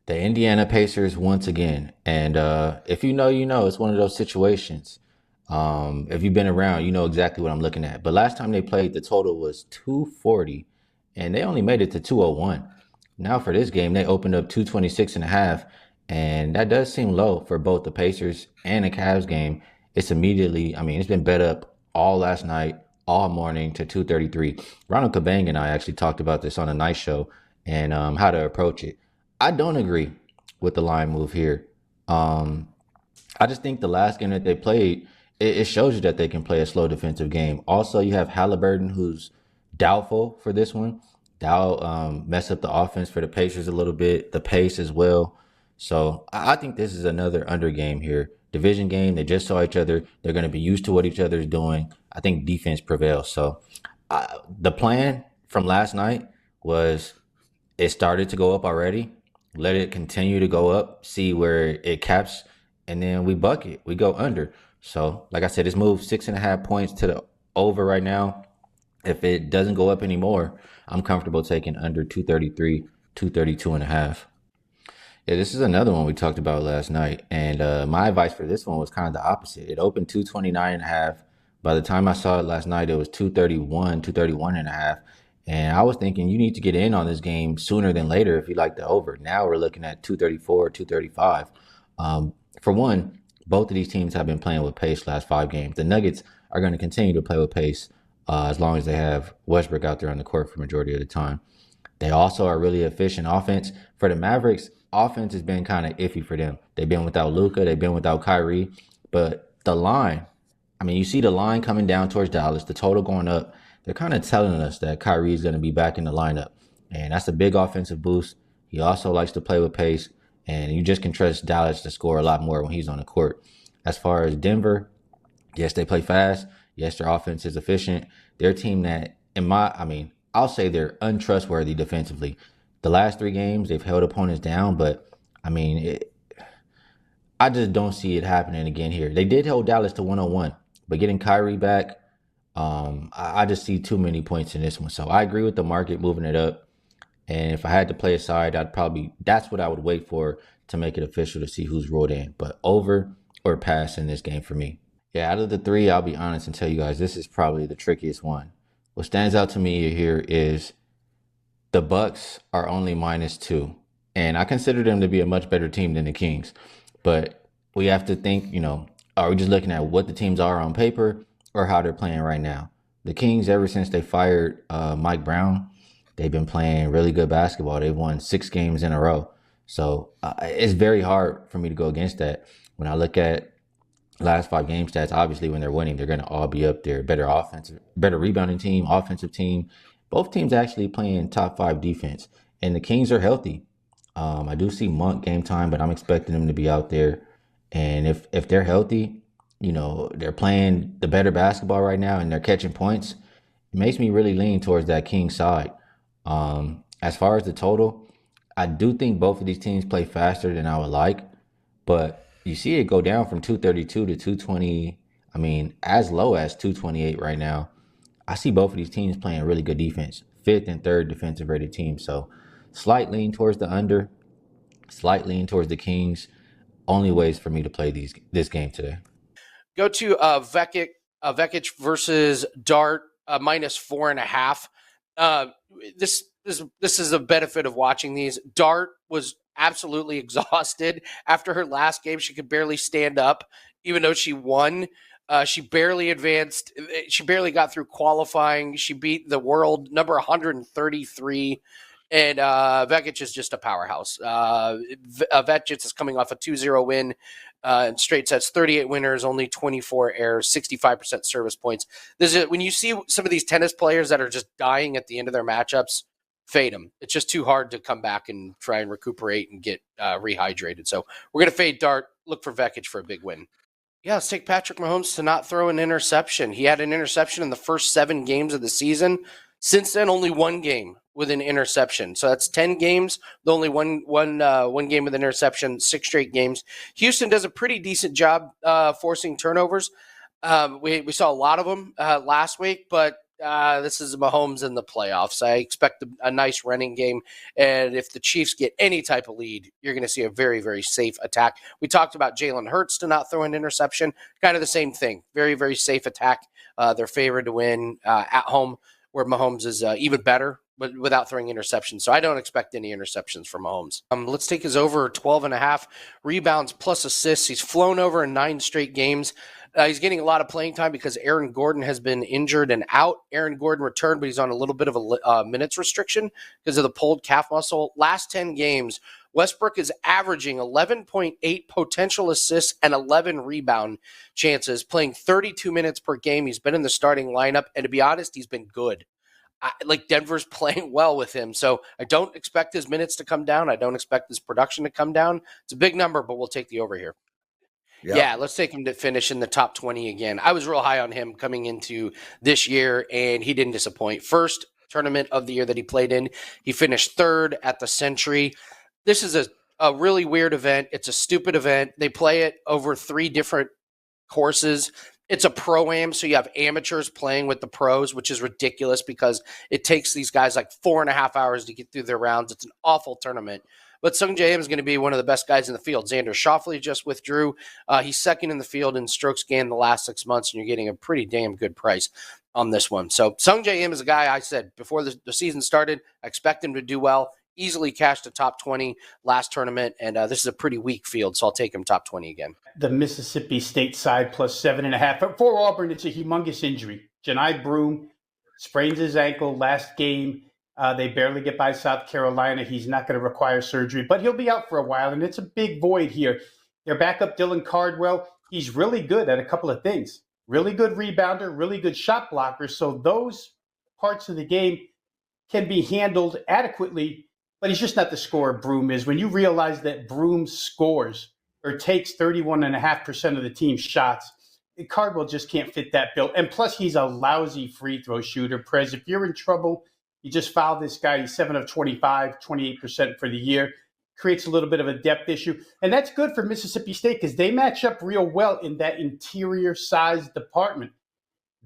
The Indiana Pacers once again. And if you know, you know, it's one of those situations. If you've been around, you know exactly what I'm looking at. But last time they played, the total was 240, and they only made it to 201. Now for this game, they opened up 226 and a half, and that does seem low for both the Pacers and the Cavs game. It's immediately, I mean, it's been bet up all last night, all morning to 233. Ronald Kabang and I actually talked about this on a night show and how to approach it. I don't agree with the line move here. Um, I just think the last game that they played, it shows you that they can play a slow defensive game. Also, you have Halliburton, who's doubtful for this one. That'll mess up the offense for the Pacers a little bit, the pace as well. So I think this is another under game here. Division game, they just saw each other. They're going to be used to what each other is doing. I think defense prevails. So the plan from last night was it started to go up already. Let it continue to go up, see where it caps, and then we bucket. We go under. So, like I said, it's moved 6.5 points to the over right now. If it doesn't go up anymore, I'm comfortable taking under 233, 232 and a half. Yeah, this is another one we talked about last night. And my advice for this one was kind of the opposite. It opened 229 and a half. By the time I saw it last night, it was 231, 231 and a half. And I was thinking you need to get in on this game sooner than later if you like the over. Now we're looking at 234, 235. For one, both of these teams have been playing with pace last 5 games. The Nuggets are going to continue to play with pace as long as they have Westbrook out there on the court for majority of the time. They also are really efficient offense. For the Mavericks, offense has been kind of iffy for them. They've been without Luka, they've been without Kyrie, but the line, I mean, you see the line coming down towards Dallas, the total going up. They're kind of telling us that Kyrie is going to be back in the lineup, and that's a big offensive boost. He also likes to play with pace, and you just can trust Dallas to score a lot more when he's on the court. As far as Denver, yes, they play fast. Yes, their offense is efficient. They're a team that, I mean, I'll say they're untrustworthy defensively. The last 3 games, they've held opponents down, but I mean, I just don't see it happening again here. They did hold Dallas to 101, but getting Kyrie back, I just see too many points in this one. So I agree with the market moving it up. And if I had to play a side, that's what I would wait for to make it official to see who's rolled in. But over or pass in this game for me. Yeah, out of the 3, I'll be honest and tell you guys, this is probably the trickiest one. What stands out to me here is the Bucks are only -2, and I consider them to be a much better team than the Kings. But we have to think, are we just looking at what the teams are on paper or how they're playing right now? The Kings, ever since they fired Mike Brown, they've been playing really good basketball. They've won 6 games in a row. So it's very hard for me to go against that. When I look at last 5 game stats, obviously when they're winning, they're going to all be up there. Better offensive, better rebounding team, offensive team. Both teams actually playing top 5 defense, and the Kings are healthy. I do see Monk game time, but I'm expecting them to be out there. And if they're healthy, they're playing the better basketball right now, and they're catching points. It makes me really lean towards that King side. As far as the total, I do think both of these teams play faster than I would like, but you see it go down from 232 to 220. I mean, as low as 228 right now. I see both of these teams playing really good defense, 5th and 3rd defensive rated teams. So slight lean towards the under, slight lean towards the Kings. Only ways for me to play this game today. Go to Vekic versus Dart, -4.5. This is a benefit of watching these. Dart was absolutely exhausted after her last game. She could barely stand up, even though she won. She barely advanced. She barely got through qualifying. She beat the world number 133. And Vekic is just a powerhouse. Vekic is coming off a 2-0 win in straight sets, 38 winners, only 24 errors, 65% service points. When you see some of these tennis players that are just dying at the end of their matchups, fade them. It's just too hard to come back and try and recuperate and get rehydrated. So we're going to fade Dart, look for Vekic for a big win. Yeah, let's take Patrick Mahomes to not throw an interception. He had an interception in the first 7 games of the season. Since then, only 1 game with an interception. So that's 10 games. The only one game with an interception, 6 straight games. Houston does a pretty decent job forcing turnovers. We saw a lot of them last week, but this is Mahomes in the playoffs. I expect a nice running game. And if the Chiefs get any type of lead, you're going to see a very, very safe attack. We talked about Jalen Hurts to not throw an interception. Kind of the same thing. Very, very safe attack. They're favored to win at home, where Mahomes is even better but without throwing interceptions. So I don't expect any interceptions from Mahomes. Let's take his over 12.5 rebounds plus assists. He's flown over in 9 straight games. He's getting a lot of playing time because Aaron Gordon has been injured and out. Aaron Gordon returned, but he's on a little bit of a minutes restriction because of the pulled calf muscle. Last 10 games, Westbrook is averaging 11.8 potential assists and 11 rebound chances, playing 32 minutes per game. He's been in the starting lineup, and to be honest, he's been good. Denver's playing well with him. So I don't expect his minutes to come down. I don't expect his production to come down. It's a big number, but we'll take the over here. Yep. Yeah, let's take him to finish in the top 20 again. I was real high on him coming into this year, and he didn't disappoint. First tournament of the year that he played in, he finished 3rd at the Century. This is a really weird event. It's a stupid event. They play it over 3 different courses. It's a pro-am, so you have amateurs playing with the pros, which is ridiculous because it takes these guys like 4.5 hours to get through their rounds. It's an awful tournament. But Sung J M is going to be one of the best guys in the field. Xander Schauffele just withdrew. He's 2nd in the field in strokes gained the last 6 months, and you're getting a pretty damn good price on this one. So Sung J M is a guy I said before the season started, I expect him to do well. Easily cashed the top 20 last tournament, and this is a pretty weak field, so I'll take him top 20 again. The Mississippi State side plus 7.5. For Auburn, it's a humongous injury. Janai Broome sprains his ankle last game. They barely get by South Carolina. He's not going to require surgery, but he'll be out for a while, and it's a big void here. Their backup, Dylan Cardwell, he's really good at a couple of things. Really good rebounder, really good shot blocker, so those parts of the game can be handled adequately, but he's just not the scorer Broome is. When you realize that Broome scores or takes 31.5% of the team's shots, Cardwell just can't fit that bill. And plus, he's a lousy free throw shooter. Prez, if you're in trouble, you just foul this guy. He's 7 of 25, 28% for the year. Creates a little bit of a depth issue. And that's good for Mississippi State because they match up real well in that interior size department.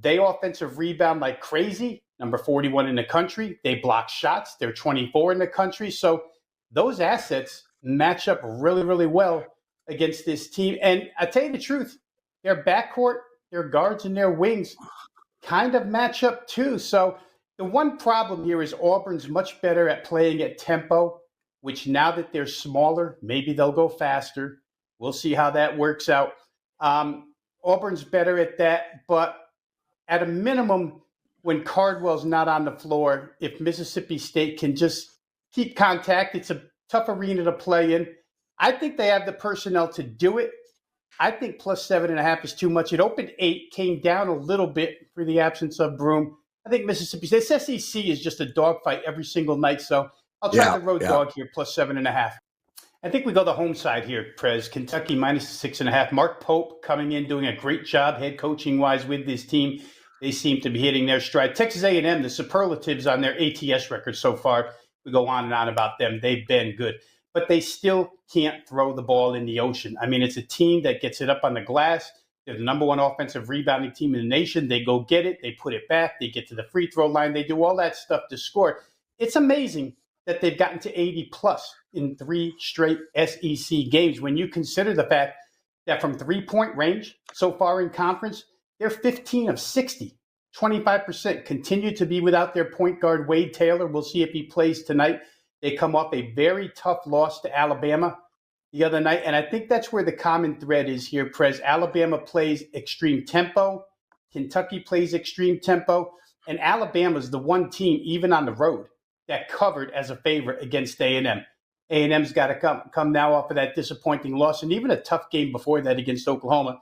They offensive rebound like crazy. Number 41 in the country. They block shots. They're 24 in the country. So those assets match up really, really well against this team. And I tell you the truth, their backcourt, their guards and their wings kind of match up too. So the one problem here is Auburn's much better at playing at tempo, which now that they're smaller, maybe they'll go faster. We'll see how that works out. Auburn's better at that, but at a minimum, when Cardwell's not on the floor, if Mississippi State can just keep contact, it's a tough arena to play in. I think they have the personnel to do it. I think plus 7.5 is too much. It opened 8, came down a little bit for the absence of Broome. I think Mississippi State, this SEC is just a dogfight every single night. So I'll try the road dog here, plus 7.5. I think we go the home side here, Prez. Kentucky minus 6.5. Mark Pope coming in, doing a great job head coaching-wise with this team. They seem to be hitting their stride. Texas A&M, the superlatives on their ATS record so far, we go on and on about them. They've been good. But they still can't throw the ball in the ocean. I mean, it's a team that gets it up on the glass. They're the number 1 offensive rebounding team in the nation. They go get it. They put it back. They get to the free throw line. They do all that stuff to score. It's amazing that they've gotten to 80-plus in 3 straight SEC games when you consider the fact that from three-point range so far in conference, they're 15 of 60, 25%. Continue to be without their point guard, Wade Taylor. We'll see if he plays tonight. They come off a very tough loss to Alabama the other night, and I think that's where the common thread is here, Prez. Alabama plays extreme tempo. Kentucky plays extreme tempo. And Alabama's the one team, even on the road, that covered as a favorite against A&M. A&M's got to come now off of that disappointing loss, and even a tough game before that against Oklahoma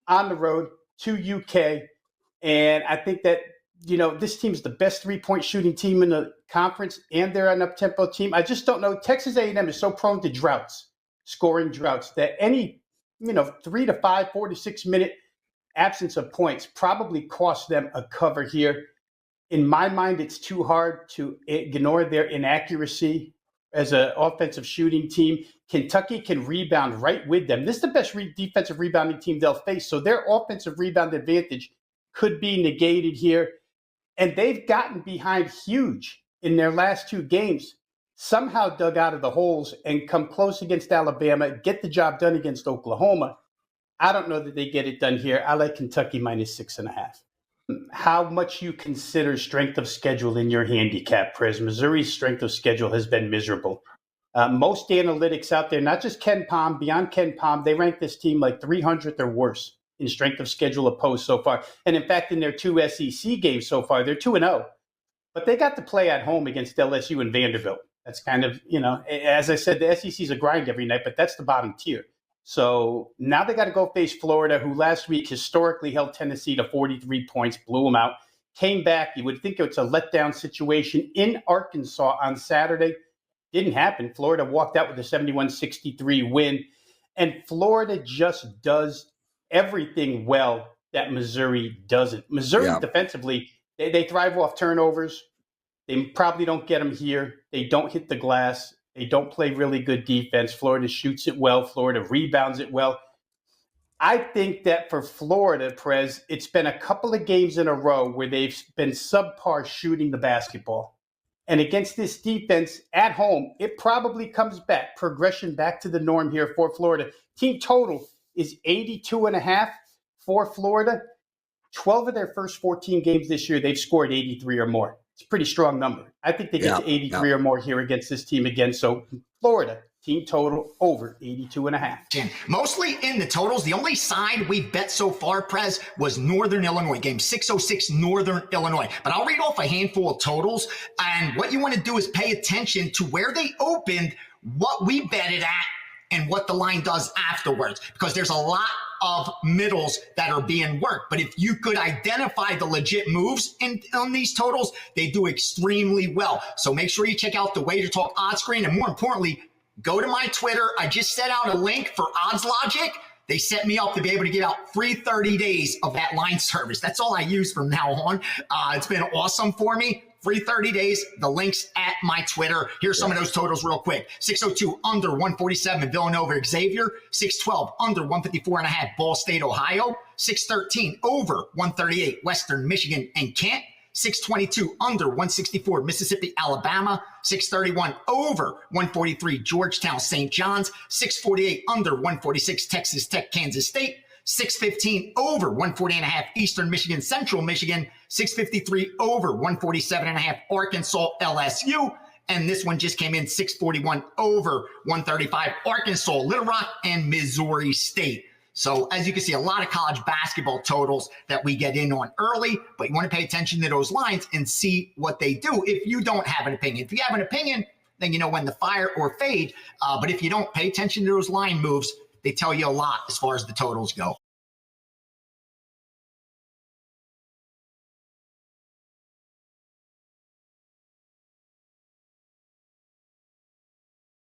on the road to UK. And I think that, this team's the best three-point shooting team in the conference, and they're an up-tempo team. I just don't know. Texas A&M is so prone to droughts, scoring droughts, that any, 3 to 5, 4 to 6 minute absence of points probably costs them a cover here. In my mind, it's too hard to ignore their inaccuracy as an offensive shooting team. Kentucky can rebound right with them. This is the best defensive rebounding team they'll face. So their offensive rebound advantage could be negated here. And they've gotten behind huge in their last 2 games, somehow dug out of the holes and come close against Alabama, get the job done against Oklahoma. I don't know that they get it done here. I like Kentucky minus 6.5. How much you consider strength of schedule in your handicap, Prez? Missouri's strength of schedule has been miserable. Most analytics out there, not just Ken Pom, beyond Ken Pom, they rank this team like 300th or worse in strength of schedule opposed so far. And in fact, in their 2 SEC games so far, they're 2-0. But they got to play at home against LSU and Vanderbilt. That's kind of, as I said, the SEC's a grind every night, but that's the bottom tier. So now they got to go face Florida, who last week historically held Tennessee to 43 points, blew them out, came back. You would think it's a letdown situation in Arkansas on Saturday. Didn't happen. Florida walked out with a 71-63 win. And Florida just does everything well that Missouri doesn't. Missouri defensively, they thrive off turnovers. They probably don't get them here. They don't hit the glass. They don't play really good defense. Florida shoots it well. Florida rebounds it well. I think that for Florida, Prez, it's been a couple of games in a row where they've been subpar shooting the basketball. And against this defense at home, it probably comes back, progression back to the norm here for Florida. Team total is 82.5 for Florida. 12 of their first 14 games this year, they've scored 83 or more. It's a pretty strong number. I think they get to 83 or more here against this team again. So Florida, team total over 82.5. Mostly in the totals. The only side we've bet so far, Prez, was Northern Illinois, game 606 Northern Illinois. But I'll read off a handful of totals. And what you want to do is pay attention to where they opened, what we betted at, and what the line does afterwards. Because there's a lot of middles that are being worked. But if you could identify the legit moves on these totals, they do extremely well. So make sure you check out the WagerTalk odds screen. And more importantly, go to my Twitter. I just set out a link for Odds Logic. They set me up to be able to give out free 30 days of that line service. That's all I use from now on. It's been awesome for me. Free 30 days. The link's at my Twitter. Here's some of those totals real quick. 602 under 147 Villanova Xavier. 612 under 154.5 Ball State, Ohio. 613 over 138 Western Michigan and Kent. 622 under 164 Mississippi, Alabama. 631 over 143 Georgetown, St. John's. 648 under 146 Texas Tech, Kansas State. 615 over 140.5 Eastern Michigan, Central Michigan. 653 over 147.5 Arkansas, LSU. And this one just came in 641 over 135 Arkansas, Little Rock, and Missouri State. So as you can see, a lot of college basketball totals that we get in on early, but you want to pay attention to those lines and see what they do if you don't have an opinion. If you have an opinion, then you know when to fire or fade. But if you don't pay attention to those line moves, they tell you a lot as far as the totals go.